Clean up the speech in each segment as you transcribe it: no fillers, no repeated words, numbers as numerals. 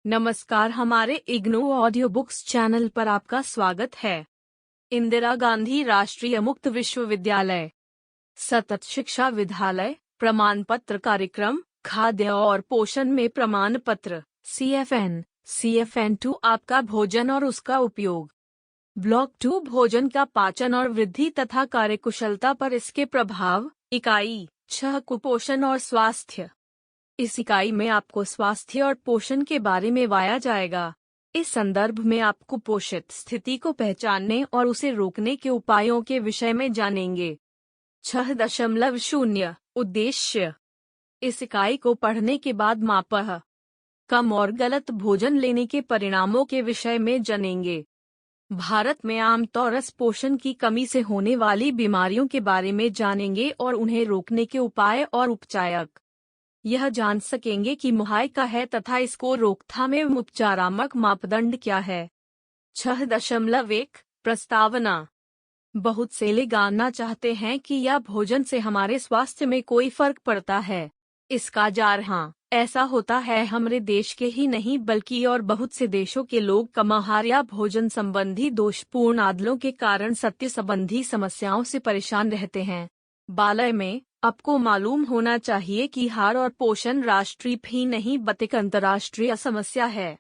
नमस्कार, हमारे IGNOU audio books channel पर आपका स्वागत है। इंदिरा गांधी राष्ट्रीय मुक्त विश्वविद्यालय सतत शिक्षा विद्यालय प्रमाण पत्र कार्यक्रम खाद्य और पोषण में प्रमाण पत्र CFN 2 आपका भोजन और उसका उपयोग। ब्लॉक 2 भोजन का पाचन और वृद्धि तथा कार्यकुशलता पर इसके प्रभाव। इकाई 6 कुपोषण और स्वास्थ्य। इस इकाई में आपको स्वास्थ्य और पोषण के बारे में बताया जाएगा। इस संदर्भ में आप कुपोषित स्थिति को पहचानने और उसे रोकने के उपायों के विषय में जानेंगे। 6.0 उद्देश्य। इस इकाई को पढ़ने के बाद मापह कम और गलत भोजन लेने के परिणामों के विषय में जानेंगे। भारत में आमतौर पर पोषण की कमी से होने वाली बीमारियों के बारे में जानेंगे और उन्हें रोकने के उपाय और उपचार। यह जान सकेंगे कि मुहाय का है तथा इसको रोकथाम एवं उपचारात्मक मापदंड क्या है। 6.1 प्रस्तावना। बहुत से लोग जानना चाहते हैं कि यह भोजन से हमारे स्वास्थ्य में कोई फर्क पड़ता है। इसका जवाब हाँ, ऐसा होता है। हमारे देश के ही नहीं बल्कि और बहुत से देशों के लोग कम आहार या भोजन संबंधी दोषपूर्ण आदतों के कारण सत्य संबंधी समस्याओं से परेशान रहते हैं। बालय में आपको मालूम होना चाहिए कि आहार और पोषण राष्ट्रीय ही नहीं बल्कि अंतर्राष्ट्रीय समस्या है।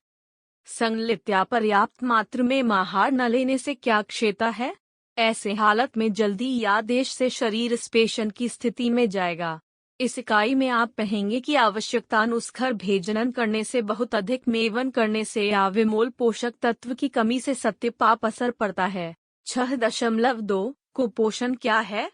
संगलित या पर्याप्त मात्रा में आहार न लेने से क्या क्षति है? ऐसे हालत में जल्दी या देर से शरीर पेशेंट की स्थिति में जाएगा। इस इकाई में आप पढ़ेंगे कि आवश्यकतानुसार भोजन करने से बहुत अधिक सेवन करने से या विमोल पोषक तत्व की कमी से सत्य पाप असर पड़ता है। 6.2 कुपोषण क्या है?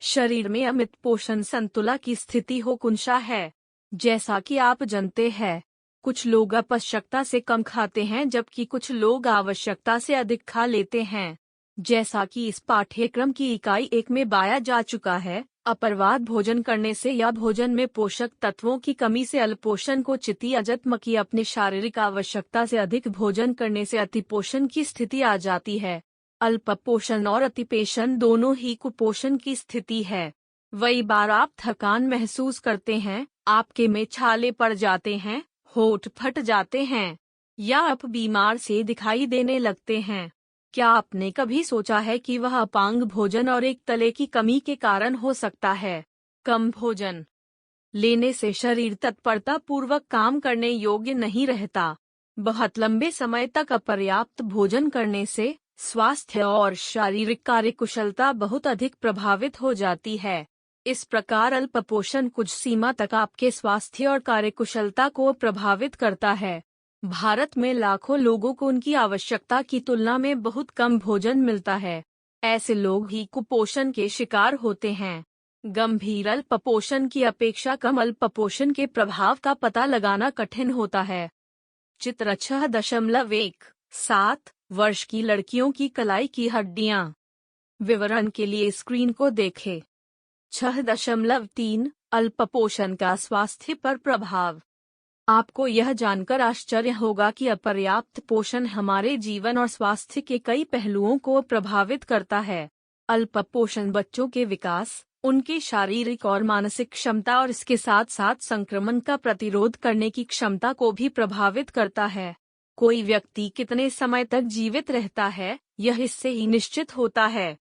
शरीर में अमित पोषण संतुलन की स्थिति हो कुंशा है। जैसा कि आप जानते हैं, कुछ लोग आवश्यकता से कम खाते हैं जबकि कुछ लोग आवश्यकता से अधिक खा लेते हैं। जैसा कि इस पाठ्यक्रम की इकाई 1 में बताया जा चुका है, अपर्याप्त भोजन करने से या भोजन में पोषक तत्वों की कमी से अल्पोषण को चिति अजत्म की अपनी शारीरिक आवश्यकता से अधिक भोजन करने से अतिपोषण की स्थिति आ जाती है। अल्पपोषण और अतिपोषण दोनों ही कुपोषण की स्थिति है। कई बार आप थकान महसूस करते हैं, आपके में छाले पड़ जाते हैं, होंठ फट जाते हैं, या आप बीमार से दिखाई देने लगते हैं। क्या आपने कभी सोचा है कि वह अपांग भोजन और एक तले की कमी के कारण हो सकता है? कम भोजन लेने से शरीर तत्परता पूर्वक काम करने योग्य नहीं रहता। बहुत लंबे समय तक अपर्याप्त भोजन करने से स्वास्थ्य और शारीरिक कार्यकुशलता बहुत अधिक प्रभावित हो जाती है। इस प्रकार अल्पपोषण कुछ सीमा तक आपके स्वास्थ्य और कार्यकुशलता को प्रभावित करता है। भारत में लाखों लोगों को उनकी आवश्यकता की तुलना में बहुत कम भोजन मिलता है। ऐसे लोग ही कुपोषण के शिकार होते हैं। गंभीर अल्पपोषण की अपेक्षा कम अल्पपोषण के प्रभाव का पता लगाना कठिन होता है। चित्र 6.1 7 वर्ष की लड़कियों की कलाई की हड्डियां। विवरण के लिए स्क्रीन को देखें। 6.3 अल्पपोषण का स्वास्थ्य पर प्रभाव। आपको यह जानकर आश्चर्य होगा कि अपर्याप्त पोषण हमारे जीवन और स्वास्थ्य के कई पहलुओं को प्रभावित करता है। अल्पपोषण बच्चों के विकास, उनकी शारीरिक और मानसिक क्षमता और इसके साथ साथ संक्रमण का प्रतिरोध करने की क्षमता को भी प्रभावित करता है। कोई व्यक्ति कितने समय तक जीवित रहता है, यह इससे ही निश्चित होता है।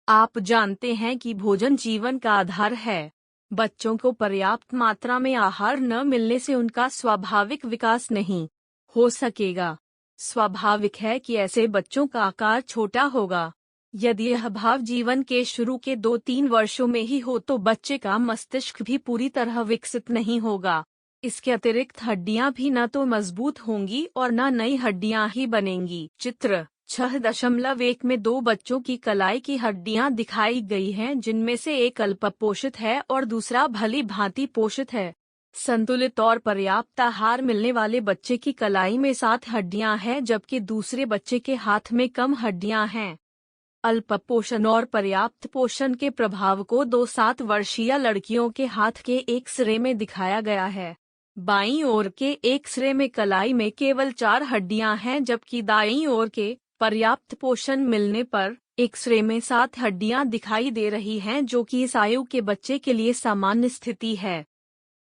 आप जानते हैं कि भोजन जीवन का आधार है। बच्चों को पर्याप्त मात्रा में आहार न मिलने से उनका स्वाभाविक विकास नहीं हो सकेगा। स्वाभाविक है कि ऐसे बच्चों का आकार छोटा होगा। यदि यह भाव जीवन के शुरू के 2-3 वर्षों में ही हो तो बच्चे का मस्तिष्क भी पूरी तरह विकसित नहीं होगा। इसके अतिरिक्त हड्डियां भी न तो मजबूत होंगी और न नई हड्डियां ही बनेंगी। चित्र 6.1 में 2 बच्चों की कलाई की हड्डियां दिखाई गई हैं, जिनमें से एक अल्पपोषित है और दूसरा भली भांति पोषित है। संतुलित और पर्याप्त आहार मिलने वाले बच्चे की कलाई में 7 हड्डियां हैं जबकि दूसरे बच्चे के हाथ में कम हड्डियां हैं। अल्पपोषण और पर्याप्त पोषण के प्रभाव को 2-7 वर्षीय लड़कियों के हाथ के एक्स-रे में दिखाया गया है। बाईं ओर के एक्स-रे में कलाई में केवल 4 हड्डियां हैं जबकि दाईं ओर के पर्याप्त पोषण मिलने पर एक्स-रे में 7 हड्डियां दिखाई दे रही हैं, जो कि इस आयु के बच्चे के लिए सामान्य स्थिति है।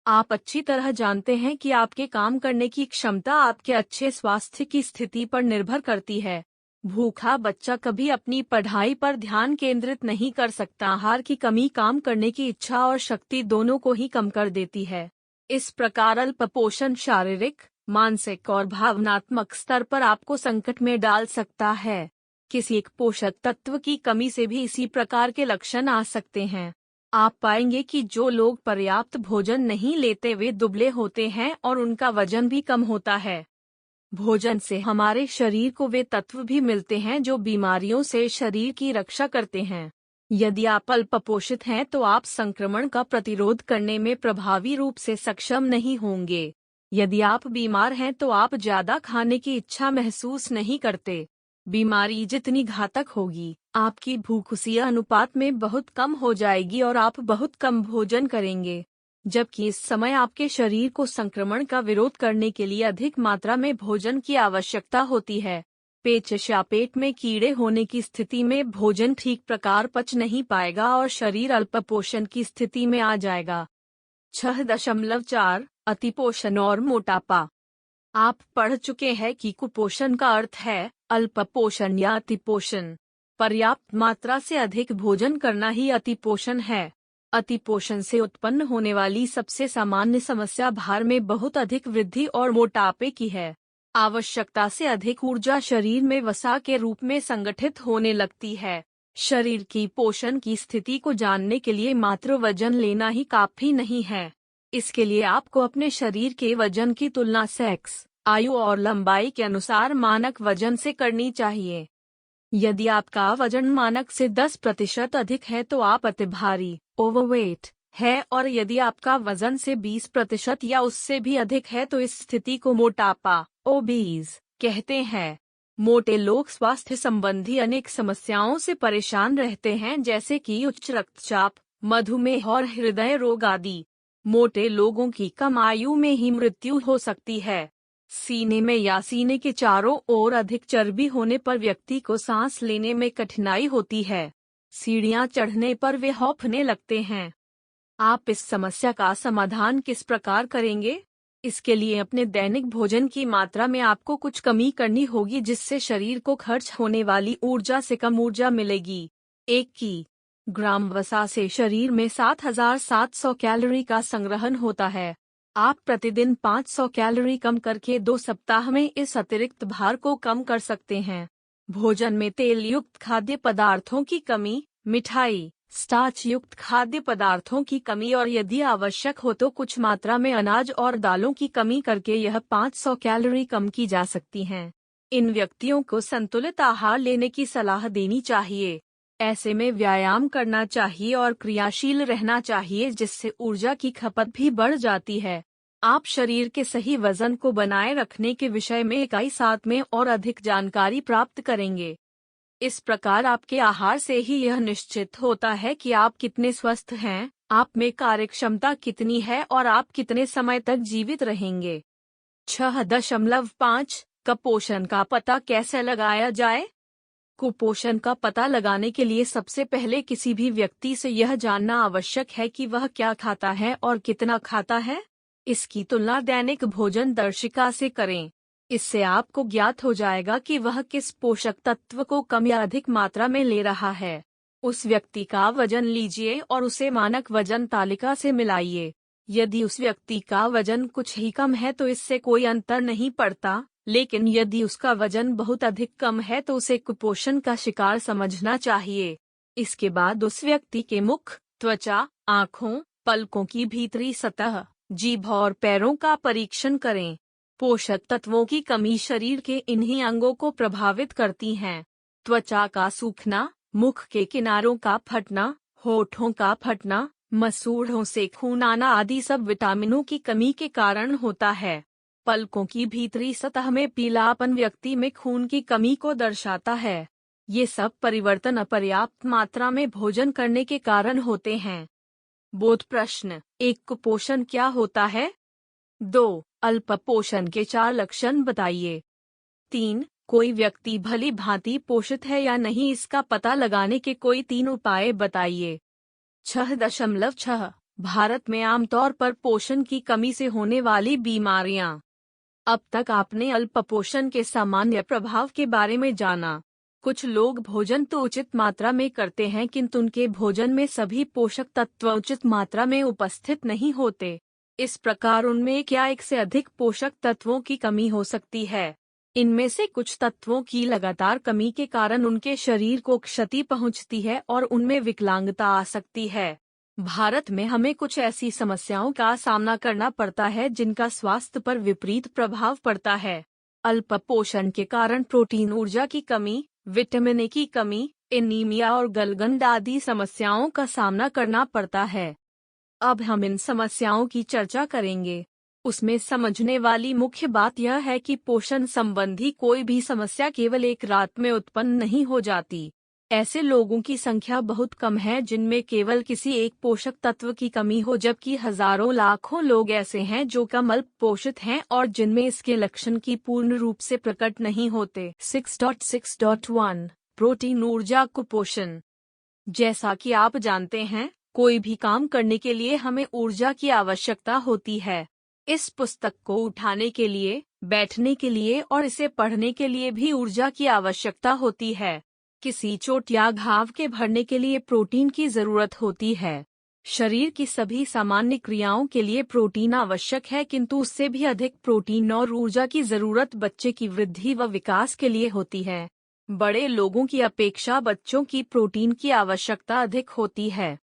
आप अच्छी तरह जानते हैं कि आपके काम करने की क्षमता आपके अच्छे स्वास्थ्य की स्थिति पर निर्भर करती है। भूखा बच्चा कभी अपनी पढ़ाई पर ध्यान केंद्रित नहीं कर सकता। आहार की कमी काम करने की इच्छा और शक्ति दोनों को ही कम कर देती है। इस प्रकार अल्पपोषण शारीरिक, मानसिक और भावनात्मक स्तर पर आपको संकट में डाल सकता है। किसी एक पोषक तत्व की कमी से भी इसी प्रकार के लक्षण आ सकते हैं। आप पाएंगे कि जो लोग पर्याप्त भोजन नहीं लेते वे दुबले होते हैं और उनका वजन भी कम होता है। भोजन से हमारे शरीर को वे तत्व भी मिलते हैं जो बीमारियों से शरीर की रक्षा करते हैं। यदि आप अल्पपोषित हैं तो आप संक्रमण का प्रतिरोध करने में प्रभावी रूप से सक्षम नहीं होंगे। यदि आप बीमार हैं तो आप ज्यादा खाने की इच्छा महसूस नहीं करते। बीमारी जितनी घातक होगी, आपकी भूख उसी अनुपात में बहुत कम हो जाएगी और आप बहुत कम भोजन करेंगे। जबकि इस समय आपके शरीर को संक्रमण का विरोध करने के लिए अधिक मात्रा में भोजन की आवश्यकता होती है। पेचिश या पेट में कीड़े होने की स्थिति में भोजन ठीक प्रकार पच नहीं पाएगा और शरीर अल्पपोषण की स्थिति में आ जाएगा। 6.4 अतिपोषण और मोटापा। आप पढ़ चुके हैं कि कुपोषण का अर्थ है अल्पपोषण या अतिपोषण। पर्याप्त मात्रा से अधिक भोजन करना ही अतिपोषण है। अतिपोषण से उत्पन्न होने वाली सबसे सामान्य समस्या भार में बहुत अधिक वृद्धि और मोटापे की है। आवश्यकता से अधिक ऊर्जा शरीर में वसा के रूप में संगठित होने लगती है। शरीर की पोषण की स्थिति को जानने के लिए मात्र वजन लेना ही काफी नहीं है। इसके लिए आपको अपने शरीर के वजन की तुलना सेक्स, आयु और लंबाई के अनुसार मानक वजन से करनी चाहिए। यदि आपका वजन मानक से 10% अधिक है तो आप अति भारी, ओवरवेट है, और यदि आपका वजन से 20% या उससे भी अधिक है तो इस स्थिति को मोटापा, ओबीज कहते हैं। मोटे लोग स्वास्थ्य संबंधी अनेक समस्याओं से परेशान रहते हैं, जैसे कि उच्च रक्तचाप, मधुमेह और हृदय रोग आदि। मोटे लोगों की कम आयु में ही मृत्यु हो सकती है। सीने में या सीने के चारों ओर अधिक चर्बी होने पर व्यक्ति को सांस लेने में कठिनाई होती है। सीढ़ियां चढ़ने पर वे हौफने लगते हैं। आप इस समस्या का समाधान किस प्रकार करेंगे? इसके लिए अपने दैनिक भोजन की मात्रा में आपको कुछ कमी करनी होगी, जिससे शरीर को खर्च होने वाली ऊर्जा से कम ऊर्जा मिलेगी। 1 ग्राम वसा से शरीर में 7,700 कैलोरी का संग्रहण होता है। आप प्रतिदिन 500 कैलोरी कम करके 2 सप्ताह में इस अतिरिक्त भार को कम कर सकते हैं। भोजन में तेल युक्त खाद्य पदार्थों की कमी, मिठाई, स्टार्च युक्त खाद्य पदार्थों की कमी और यदि आवश्यक हो तो कुछ मात्रा में अनाज और दालों की कमी करके यह 500 कैलोरी कम की जा सकती हैं। इन व्यक्तियों को संतुलित आहार लेने की सलाह देनी चाहिए। ऐसे में व्यायाम करना चाहिए और क्रियाशील रहना चाहिए, जिससे ऊर्जा की खपत भी बढ़ जाती है। आप शरीर के सही वजन को बनाए रखने के विषय में इकाई 7 में और अधिक जानकारी प्राप्त करेंगे। इस प्रकार आपके आहार से ही यह निश्चित होता है कि आप कितने स्वस्थ हैं, आप में कार्यक्षमता कितनी है और आप कितने समय तक जीवित रहेंगे। 6.5 कुपोषण का पता कैसे लगाया जाए? कुपोषण का पता लगाने के लिए सबसे पहले किसी भी व्यक्ति से यह जानना आवश्यक है कि वह क्या खाता है और कितना खाता है। इसकी तुलना दैनिक भोजन दर्शिका से करें। इससे आपको ज्ञात हो जाएगा कि वह किस पोषक तत्व को कम या अधिक मात्रा में ले रहा है। उस व्यक्ति का वजन लीजिए और उसे मानक वजन तालिका से मिलाइए। यदि उस व्यक्ति का वजन कुछ ही कम है तो इससे कोई अंतर नहीं पड़ता, लेकिन यदि उसका वजन बहुत अधिक कम है तो उसे कुपोषण का शिकार समझना चाहिए। इसके बाद उस व्यक्ति के मुख, त्वचा, आँखों, पलकों की भीतरी सतह, जीभ और पैरों का परीक्षण करें। पोषक तत्वों की कमी शरीर के इन्हीं अंगों को प्रभावित करती हैं। त्वचा का सूखना, मुख के किनारों का फटना, होठों का फटना, मसूड़ों से खून आना आदि सब विटामिनों की कमी के कारण होता है। पलकों की भीतरी सतह में पीलापन व्यक्ति में खून की कमी को दर्शाता है। ये सब परिवर्तन अपर्याप्त मात्रा में भोजन करने के कारण होते हैं। बोध प्रश्न 1 कुपोषण क्या होता है? 2 अल्पपोषण के 4 लक्षण बताइए। 3 कोई व्यक्ति भली भांति पोषित है या नहीं, इसका पता लगाने के कोई 3 उपाय बताइए। 6.6 भारत में आमतौर पर पोषण की कमी से होने वाली बीमारियां। अब तक आपने अल्पपोषण के सामान्य प्रभाव के बारे में जाना। कुछ लोग भोजन तो उचित मात्रा में करते हैं, किंतु उनके भोजन में सभी पोषक तत्व उचित मात्रा में उपस्थित नहीं होते। इस प्रकार उनमें एक या एक से अधिक पोषक तत्वों की कमी हो सकती है। इनमें से कुछ तत्वों की लगातार कमी के कारण उनके शरीर को क्षति पहुंचती है और उनमें विकलांगता आ सकती है। भारत में हमें कुछ ऐसी समस्याओं का सामना करना पड़ता है जिनका स्वास्थ्य पर विपरीत प्रभाव पड़ता है। अल्प पोषण के कारण प्रोटीन, ऊर्जा की कमी, विटामिन ए की कमी, एनीमिया और गलगंड आदि समस्याओं का सामना करना पड़ता है। अब हम इन समस्याओं की चर्चा करेंगे। उसमें समझने वाली मुख्य बात यह है कि पोषण संबंधी कोई भी समस्या केवल एक रात में उत्पन्न नहीं हो जाती। ऐसे लोगों की संख्या बहुत कम है जिनमें केवल किसी एक पोषक तत्व की कमी हो, जबकि हजारों लाखों लोग ऐसे हैं जो कम अल्प पोषित हैं और जिनमें इसके लक्षण की पूर्ण रूप से प्रकट नहीं होते। 6.6.1 प्रोटीन, ऊर्जा, कुपोषण। जैसा कि आप जानते हैं, कोई भी काम करने के लिए हमें ऊर्जा की आवश्यकता होती है। इस पुस्तक को उठाने के लिए, बैठने के लिए और इसे पढ़ने के लिए भी ऊर्जा की आवश्यकता होती है। किसी चोट या घाव के भरने के लिए प्रोटीन की जरूरत होती है। शरीर की सभी सामान्य क्रियाओं के लिए प्रोटीन आवश्यक है, किंतु उससे भी अधिक प्रोटीन और ऊर्जा की जरूरत बच्चे की वृद्धि व विकास के लिए होती है। बड़े लोगों की अपेक्षा बच्चों की प्रोटीन की आवश्यकता अधिक होती है।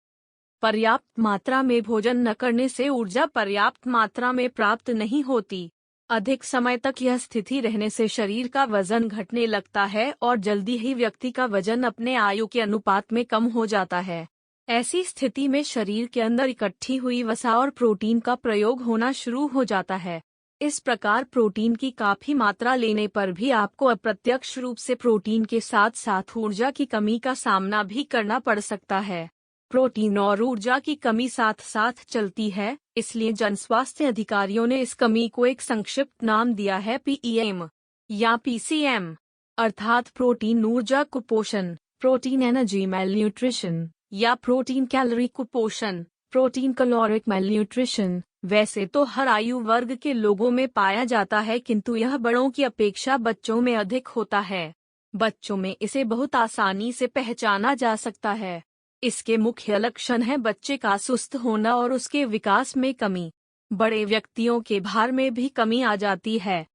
पर्याप्त मात्रा में भोजन न करने से ऊर्जा पर्याप्त मात्रा में प्राप्त नहीं होती। अधिक समय तक यह स्थिति रहने से शरीर का वजन घटने लगता है और जल्दी ही व्यक्ति का वजन अपने आयु के अनुपात में कम हो जाता है। ऐसी स्थिति में शरीर के अंदर इकट्ठी हुई वसा और प्रोटीन का प्रयोग होना शुरू हो जाता है। इस प्रकार प्रोटीन की काफी मात्रा लेने पर भी आपको अप्रत्यक्ष रूप से प्रोटीन के साथ साथ ऊर्जा की कमी का सामना भी करना पड़ सकता है। प्रोटीन और ऊर्जा की कमी साथ साथ चलती है, इसलिए जनस्वास्थ्य अधिकारियों ने इस कमी को एक संक्षिप्त नाम दिया है PEM या PCM, अर्थात प्रोटीन ऊर्जा कुपोषण, प्रोटीन एनर्जी मैलन्यूट्रिशन या प्रोटीन कैलोरी कुपोषण, प्रोटीन कैलोरिक मैलन्यूट्रिशन। वैसे तो हर आयु वर्ग के लोगों में पाया जाता है, किंतु यह बड़ों की अपेक्षा बच्चों में अधिक होता है। बच्चों में इसे बहुत आसानी से पहचाना जा सकता है। इसके मुख्य लक्षण हैं बच्चे का सुस्त होना और उसके विकास में कमी। बड़े व्यक्तियों के भार में भी कमी आ जाती है।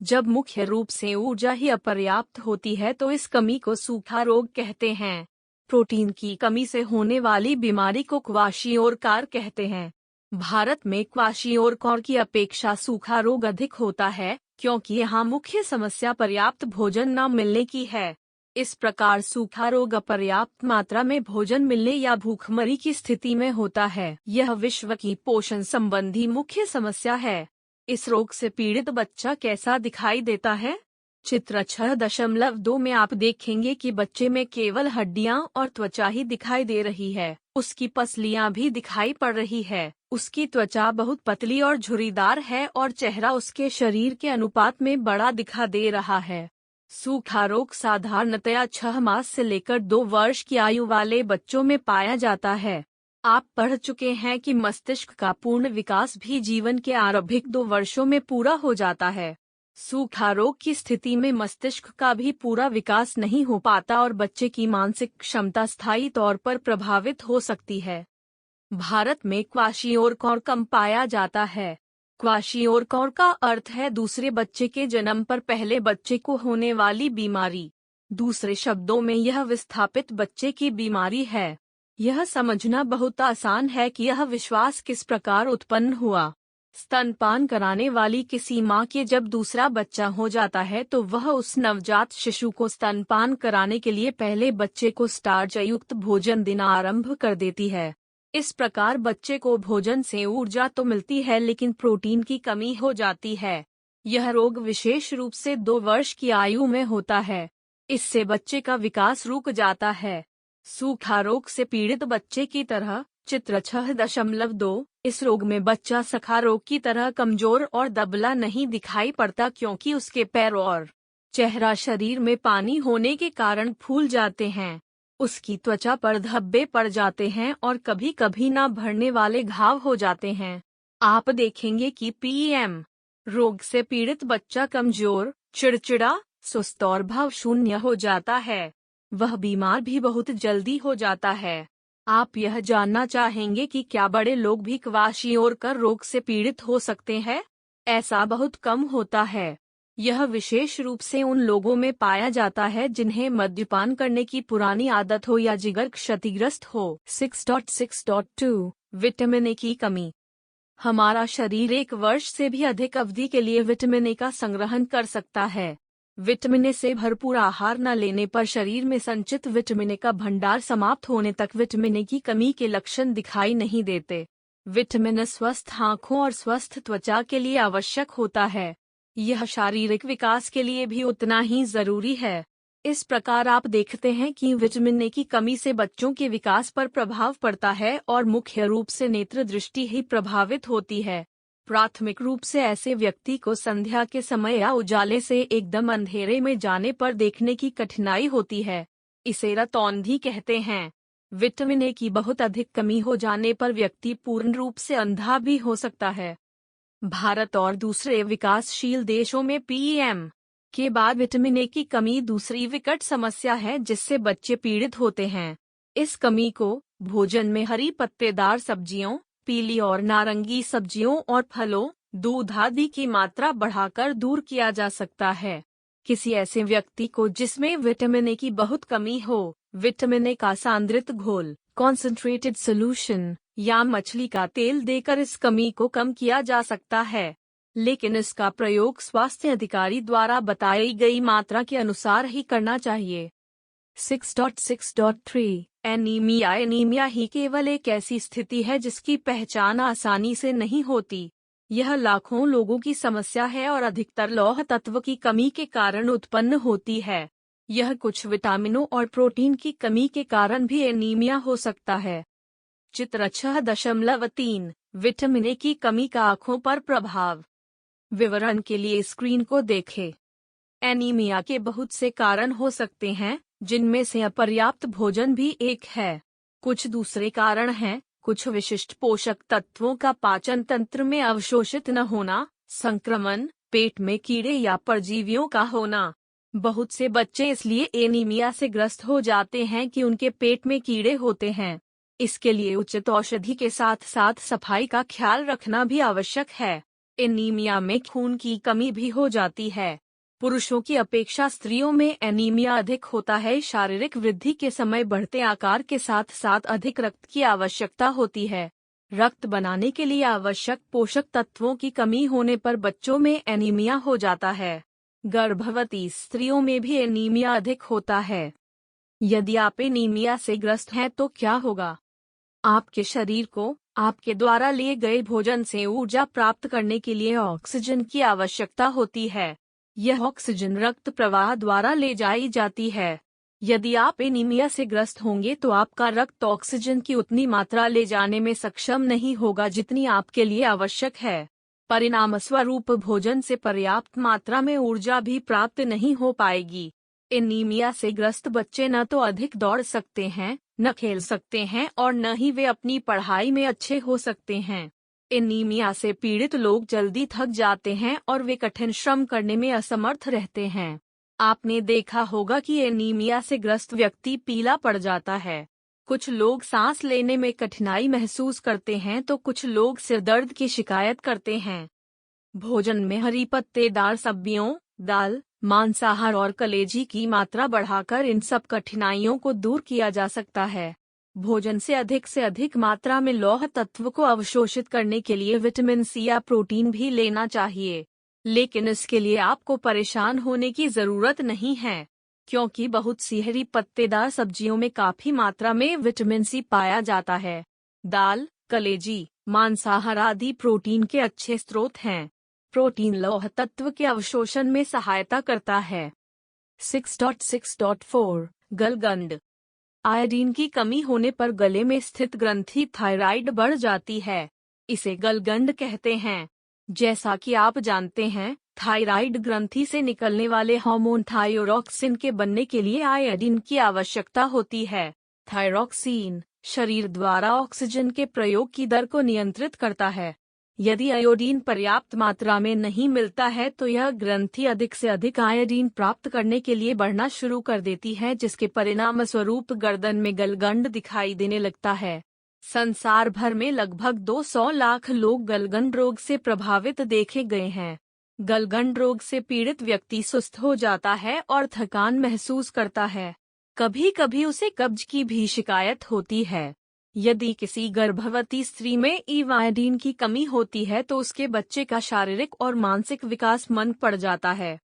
जब मुख्य रूप से ऊर्जा ही अपर्याप्त होती है तो इस कमी को सूखा रोग कहते हैं। प्रोटीन की कमी से होने वाली बीमारी को क्वाशियोरकार कहते हैं। भारत में क्वाशियोरकार की अपेक्षा सूखा रोग अधिक होता है, क्योंकि यहाँ मुख्य समस्या पर्याप्त भोजन न मिलने की है। इस प्रकार सूखा रोग अपर्याप्त मात्रा में भोजन मिलने या भूखमरी की स्थिति में होता है। यह विश्व की पोषण संबंधी मुख्य समस्या है। इस रोग से पीड़ित बच्चा कैसा दिखाई देता है? चित्र 6.2 में आप देखेंगे कि बच्चे में केवल हड्डियां और त्वचा ही दिखाई दे रही है। उसकी पसलियां भी दिखाई पड़ रही है। उसकी त्वचा बहुत पतली और झुर्रीदार है और चेहरा उसके शरीर के अनुपात में बड़ा दिखा दे रहा है। सूखा रोग साधारणतया 6 मास से लेकर 2 वर्ष की आयु वाले बच्चों में पाया जाता है। आप पढ़ चुके हैं कि मस्तिष्क का पूर्ण विकास भी जीवन के आरंभिक 2 वर्षों में पूरा हो जाता है। सूखा रोग की स्थिति में मस्तिष्क का भी पूरा विकास नहीं हो पाता और बच्चे की मानसिक क्षमता स्थायी तौर पर प्रभावित हो सकती है। भारत में क्वाशियोरकार कम पाया जाता है। क्वाशियोरकार का अर्थ है दूसरे बच्चे के जन्म पर पहले बच्चे को होने वाली बीमारी। दूसरे शब्दों में यह विस्थापित बच्चे की बीमारी है। यह समझना बहुत आसान है कि यह विश्वास किस प्रकार उत्पन्न हुआ। स्तनपान कराने वाली किसी माँ के जब दूसरा बच्चा हो जाता है तो वह उस नवजात शिशु को स्तनपान कराने के लिए पहले बच्चे को स्टार्च युक्त भोजन देना आरंभ कर देती है। इस प्रकार बच्चे को भोजन से ऊर्जा तो मिलती है, लेकिन प्रोटीन की कमी हो जाती है। यह रोग विशेष रूप से 2 वर्ष की आयु में होता है। इससे बच्चे का विकास रुक जाता है। सूखा रोग से पीड़ित बच्चे की तरह चित्र 6.2 इस रोग में बच्चा सखा रोग की तरह कमजोर और दबला नहीं दिखाई पड़ता, क्योंकि उसके पैर और चेहरा शरीर में पानी होने के कारण फूल जाते हैं। उसकी त्वचा पर धब्बे पड़ जाते हैं और कभी कभी ना भरने वाले घाव हो जाते हैं। आप देखेंगे कि पीएम रोग से पीड़ित बच्चा कमजोर, चिड़चिड़ा, सुस्त और भावशून्य हो जाता है। वह बीमार भी बहुत जल्दी हो जाता है। आप यह जानना चाहेंगे कि क्या बड़े लोग भी क्वाशियोरकर रोग से पीड़ित हो सकते हैं? ऐसा बहुत कम होता है। यह विशेष रूप से उन लोगों में पाया जाता है जिन्हें मद्यपान करने की पुरानी आदत हो या जिगर क्षतिग्रस्त हो। 6.6.2 विटामिन ए की कमी। हमारा शरीर 1 वर्ष से भी अधिक अवधि के लिए विटामिन ए का संग्रहण कर सकता है। विटामिन ए से भरपूर आहार न लेने पर शरीर में संचित विटामिन ए का भंडार समाप्त होने तक विटामिन ए की कमी के लक्षण दिखाई नहीं देते। विटामिन ए स्वस्थ आँखों और स्वस्थ त्वचा के लिए आवश्यक होता है। यह शारीरिक विकास के लिए भी उतना ही जरूरी है। इस प्रकार आप देखते हैं कि विटामिन ए की कमी से बच्चों के विकास पर प्रभाव पड़ता है और मुख्य रूप से नेत्र दृष्टि ही प्रभावित होती है। प्राथमिक रूप से ऐसे व्यक्ति को संध्या के समय या उजाले से एकदम अंधेरे में जाने पर देखने की कठिनाई होती है। इसे रतौंधी कहते हैं। विटामिन ए की बहुत अधिक कमी हो जाने पर व्यक्ति पूर्ण रूप से अंधा भी हो सकता है। भारत और दूसरे विकासशील देशों में पीएम के बाद विटामिन ए की कमी दूसरी विकट समस्या है जिससे बच्चे पीड़ित होते हैं। इस कमी को भोजन में हरी पत्तेदार सब्जियों, पीली और नारंगी सब्जियों और फलों, दूध आदि की मात्रा बढ़ाकर दूर किया जा सकता है। किसी ऐसे व्यक्ति को जिसमें विटामिन ए की बहुत कमी हो, विटामिन ए का सांद्रित घोल कॉन्सेंट्रेटेड सोल्यूशन या मछली का तेल देकर इस कमी को कम किया जा सकता है, लेकिन इसका प्रयोग स्वास्थ्य अधिकारी द्वारा बताई गई मात्रा के अनुसार ही करना चाहिए। 6.6.3 एनीमिया। एनीमिया ही केवल एक ऐसी स्थिति है जिसकी पहचान आसानी से नहीं होती। यह लाखों लोगों की समस्या है और अधिकतर लौह तत्व की कमी के कारण उत्पन्न होती है। यह कुछ विटामिनों और प्रोटीन की कमी के कारण भी एनीमिया हो सकता है। चित्र 6.3 विटामिन ए की कमी का आँखों पर प्रभाव। विवरण के लिए स्क्रीन को देखें। एनीमिया के बहुत से कारण हो सकते हैं, जिनमें से अपर्याप्त भोजन भी एक है। कुछ दूसरे कारण हैं, कुछ विशिष्ट पोषक तत्वों का पाचन तंत्र में अवशोषित न होना, संक्रमण, पेट में कीड़े या परजीवियों का होना। बहुत से बच्चे इसलिए एनीमिया से ग्रस्त हो जाते हैं कि उनके पेट में कीड़े होते हैं। इसके लिए उचित औषधि के साथ साथ सफाई का ख्याल रखना भी आवश्यक है। एनीमिया में खून की कमी भी हो जाती है। पुरुषों की अपेक्षा स्त्रियों में एनीमिया अधिक होता है। शारीरिक वृद्धि के समय बढ़ते आकार के साथ साथ अधिक रक्त की आवश्यकता होती है। रक्त बनाने के लिए आवश्यक पोषक तत्वों की कमी होने पर बच्चों में एनीमिया हो जाता है। गर्भवती स्त्रियों में भी एनीमिया अधिक होता है। यदि आप एनीमिया से ग्रस्त हैं तो क्या होगा? आपके शरीर को आपके द्वारा लिए गए भोजन से ऊर्जा प्राप्त करने के लिए ऑक्सीजन की आवश्यकता होती है। यह ऑक्सीजन रक्त प्रवाह द्वारा ले जाई जाती है। यदि आप एनीमिया से ग्रस्त होंगे तो आपका रक्त ऑक्सीजन की उतनी मात्रा ले जाने में सक्षम नहीं होगा जितनी आपके लिए आवश्यक है। परिणाम स्वरूप भोजन से पर्याप्त मात्रा में ऊर्जा भी प्राप्त नहीं हो पाएगी। एनीमिया से ग्रस्त बच्चे न तो अधिक दौड़ सकते हैं, न खेल सकते हैं और न ही वे अपनी पढ़ाई में अच्छे हो सकते हैं। एनीमिया से पीड़ित लोग जल्दी थक जाते हैं और वे कठिन श्रम करने में असमर्थ रहते हैं। आपने देखा होगा कि एनीमिया से ग्रस्त व्यक्ति पीला पड़ जाता है। कुछ लोग सांस लेने में कठिनाई महसूस करते हैं तो कुछ लोग सिर दर्द की शिकायत करते हैं। भोजन में हरी पत्तेदार सब्जियों, दाल, मांसाहार और कलेजी की मात्रा बढ़ाकर इन सब कठिनाइयों को दूर किया जा सकता है। भोजन से अधिक मात्रा में लौह तत्व को अवशोषित करने के लिए विटामिन सी या प्रोटीन भी लेना चाहिए, लेकिन इसके लिए आपको परेशान होने की जरूरत नहीं है, क्योंकि बहुत सी हरी पत्तेदार सब्जियों में काफी मात्रा में विटामिन सी पाया जाता है। दाल, कलेजी, मांसाहार आदि प्रोटीन के अच्छे स्रोत हैं। प्रोटीन लौह तत्व के अवशोषण में सहायता करता है। 6.6.4 गलगंड। आयोडीन की कमी होने पर गले में स्थित ग्रंथि थायराइड बढ़ जाती है। इसे गलगंड कहते हैं। जैसा कि आप जानते हैं, थायराइड ग्रंथि से निकलने वाले हार्मोन थायरोक्सिन के बनने के लिए आयोडीन की आवश्यकता होती है। थायरोक्सिन शरीर द्वारा ऑक्सीजन के प्रयोग की दर को नियंत्रित करता है। यदि आयोडीन पर्याप्त मात्रा में नहीं मिलता है तो यह ग्रंथि अधिक से अधिक आयोडीन प्राप्त करने के लिए बढ़ना शुरू कर देती है, जिसके परिणाम स्वरूप गर्दन में गलगंड दिखाई देने लगता है। संसार भर में लगभग 200 लाख लोग गलगंड रोग से प्रभावित देखे गए हैं। गलगंड रोग से पीड़ित व्यक्ति सुस्त हो जाता है और थकान महसूस करता है। कभी कभी उसे कब्ज की भी शिकायत होती है। यदि किसी गर्भवती स्त्री में आयोडीन की कमी होती है तो उसके बच्चे का शारीरिक और मानसिक विकास मंद पड़ जाता है।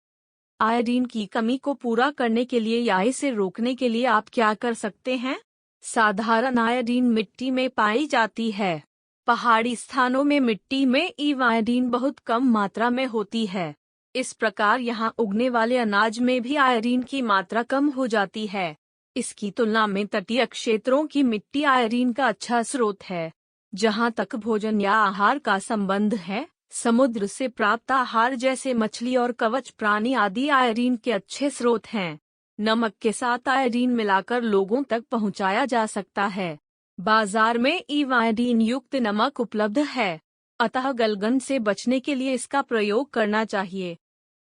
आयोडीन की कमी को पूरा करने के लिए या इसे रोकने के लिए आप क्या कर सकते हैं? साधारण आयोडीन मिट्टी में पाई जाती है। पहाड़ी स्थानों में मिट्टी में आयोडीन बहुत कम मात्रा में होती है। इस प्रकार यहाँ उगने वाले अनाज में भी आयोडीन की मात्रा कम हो जाती है। इसकी तुलना में तटीय क्षेत्रों की मिट्टी आयोडीन का अच्छा स्रोत है। जहाँ तक भोजन या आहार का संबंध है, समुद्र से प्राप्त आहार जैसे मछली और कवच प्राणी आदि आयोडीन के अच्छे स्रोत हैं। नमक के साथ आयोडीन मिलाकर लोगों तक पहुँचाया जा सकता है। बाजार में आयोडीन युक्त नमक उपलब्ध है, अतः गलगंड से बचने के लिए इसका प्रयोग करना चाहिए।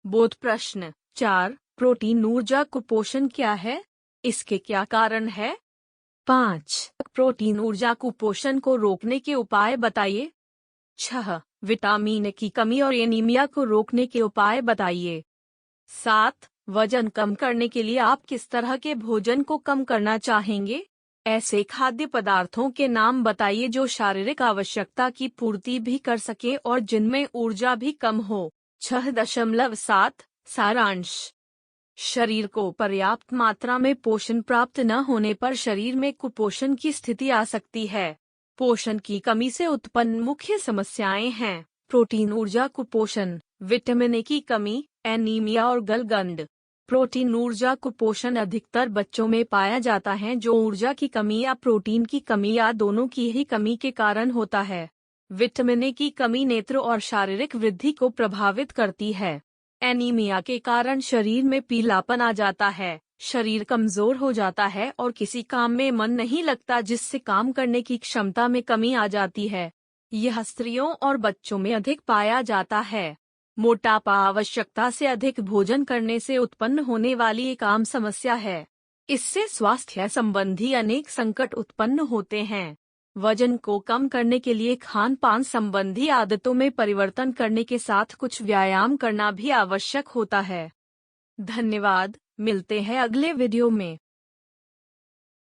बोध प्रश्न 4, प्रोटीन ऊर्जा कुपोषण क्या है? इसके क्या कारण है? 5, प्रोटीन ऊर्जा कुपोषण को रोकने के उपाय बताइए। 6, विटामिन की कमी और एनीमिया को रोकने के उपाय बताइए। 7, वजन कम करने के लिए आप किस तरह के भोजन को कम करना चाहेंगे? ऐसे खाद्य पदार्थों के नाम बताइए जो शारीरिक आवश्यकता की पूर्ति भी कर सके और जिनमें ऊर्जा भी कम हो। 6.7 सारांश। शरीर को पर्याप्त मात्रा में पोषण प्राप्त न होने पर शरीर में कुपोषण की स्थिति आ सकती है। पोषण की कमी से उत्पन्न मुख्य समस्याएं हैं प्रोटीन ऊर्जा कुपोषण, विटामिन ए की कमी, एनीमिया और गलगंड। प्रोटीन ऊर्जा कुपोषण अधिकतर बच्चों में पाया जाता है जो ऊर्जा की कमी या प्रोटीन की कमी या दोनों की ही कमी के कारण होता है। विटामिन ए की कमी नेत्र और शारीरिक वृद्धि को प्रभावित करती है। एनीमिया के कारण शरीर में पीलापन आ जाता है, शरीर कमजोर हो जाता है और किसी काम में मन नहीं लगता, जिससे काम करने की क्षमता में कमी आ जाती है। यह स्त्रियों और बच्चों में अधिक पाया जाता है। मोटापा आवश्यकता से अधिक भोजन करने से उत्पन्न होने वाली एक आम समस्या है। इससे स्वास्थ्य संबंधी अनेक संकट उत्पन्न होते हैं। वजन को कम करने के लिए खान पान संबंधी आदतों में परिवर्तन करने के साथ कुछ व्यायाम करना भी आवश्यक होता है। धन्यवाद, मिलते हैं अगले वीडियो में।